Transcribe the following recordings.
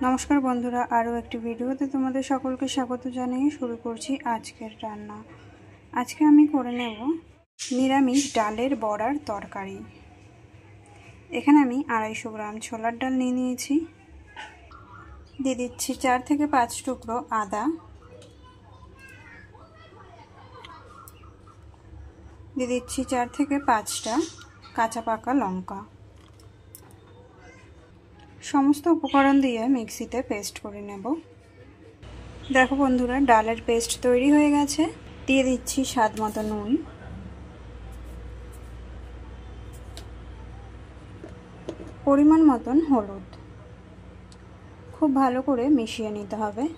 नमस्कार बंधुरा आरो एक भिडियोते तुम्हारे सकलके स्वागत जानिए शुरू करছি आजकेर रान्ना। आज के आमी करे नेब निरामिष डालेर बड़ार तरकारी। एखाने आमी 250 ग्राम छोलार डाल निये निয়েছি। दिए दिচ্ছি 4 থেকে 5 टुकरो आदा, दिए दिচ্ছি 4 থেকে 5টা काँचा पाका लंका। समस्त उपकरण दिए मिक्सिते पेस्ट करे नेब। देखो बंधुरा डालेर पेस्ट तैरी हो गेछे। दिए दिচ্ছি स्वाद मतो नुन, परिमाण मतन हलुद। खूब भालो करे मिशिए निते हबे।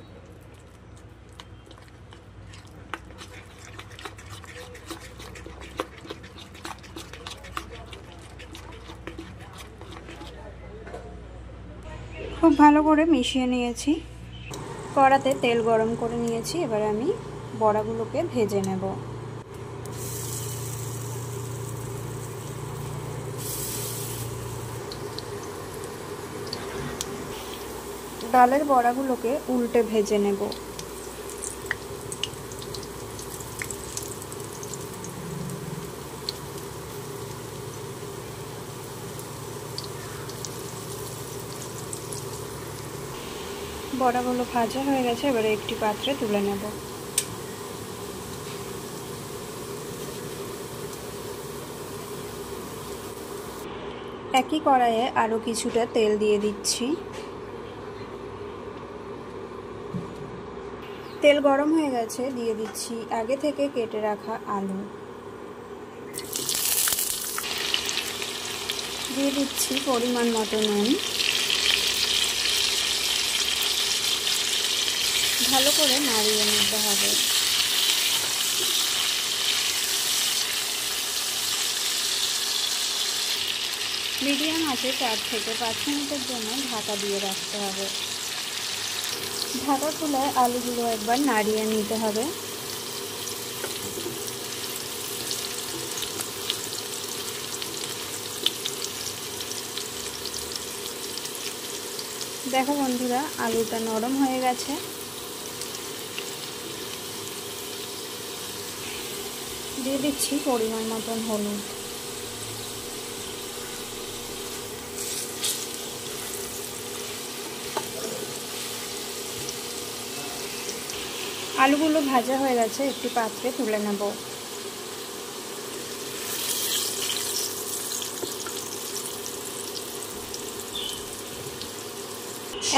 खूब भालो करे मिशिए निয়েছি। कड़ाते तेल गरम करे निয়েছি। एबारे आमी बड़ागुलोके भेजे नेब। डालेर बड़ागुलोके उल्टे भेजे नेब। बड़ागुलो भाजा हो गेছে। এবারে একটি পাত্রে তুলে নেব। একই কড়াইয়ে আরো কিছুটা তেল দিয়ে দিচ্ছি। তেল গরম হয়ে গেছে, দিয়ে দিচ্ছি আগে থেকে কেটে রাখা আলু। দিয়ে দিচ্ছি পরিমাণ মতো নুন। ভালো করে নাড়িয়ে নিতে হবে। মিডিয়াম আঁচে 4 থেকে 5 মিনিটের জন্য ঢাকা দিয়ে রাখতে হবে। ঢাকা খুলে আলুগুলো একবার নাড়িয়ে নিতে হবে। দেখো বন্ধুরা আলুটা নরম হয়ে গেছে। দিয়ে দিচ্ছি পরিমাণ মতন হলুদ। আলুগুলো ভাজা হয়ে গেছে, একটি পাত্রে তুলে নেব।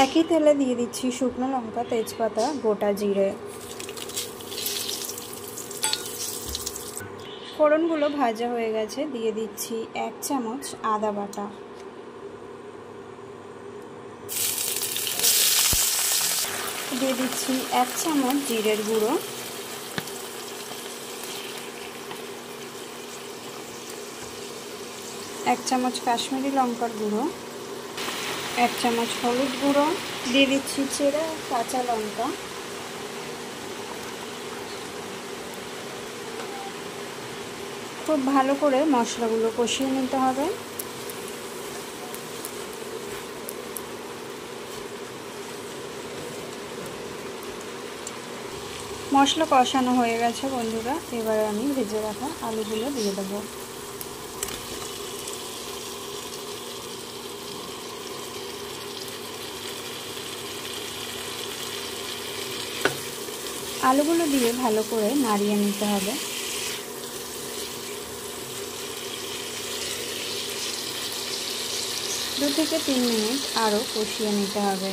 একই তেলে দিয়ে দিচ্ছি শুকনো লঙ্কা, তেজপাতা, গোটা জিরে। ফোড়নগুলো ভাজা হয়ে গেছে, দিয়ে দিচ্ছি 1 চামচ আদা বাটা। দিয়ে দিচ্ছি 1 চামচ জিরের গুঁড়ো, 1 চামচ কাশ্মীরি লঙ্কার গুঁড়ো, 1 চামচ হলুদ গুঁড়ো, দিয়ে দিচ্ছি চেরা কাঁচা লঙ্কা। খুব ভালো করে মশলাগুলো কষিয়ে নিতে হবে। মশলা কষানো হয়ে গেছে বন্ধুরা। এবারে আমি ভেজে রাখা আলুগুলো দিয়ে দেবো। আলুগুলো দিয়ে ভালো করে নাড়িয়ে নিতে হবে। दो থেকে 3 মিনিট আরও কষিয়ে নিতে হবে।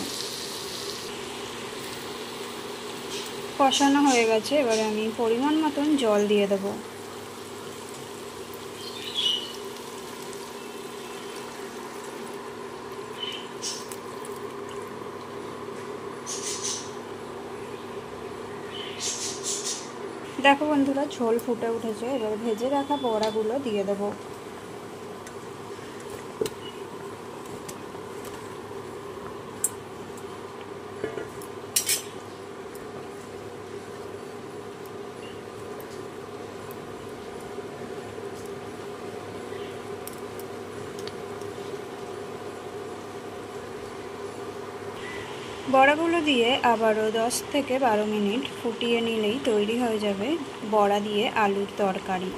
কষানো হয়ে গেছে, এবারে আমি পরিমাণ মতন জল দিয়ে দেব। দেখো বন্ধুরা ঝোল ফুটে উঠেছে, এবার ভেজে রাখা বড়াগুলো দিয়ে দেব। বড়াগুলো দিয়ে আবারও 10 থেকে 12 মিনিট ফুটিয়ে নিলেই তৈরি হয়ে যাবে বড়া দিয়ে আলুর তরকারি।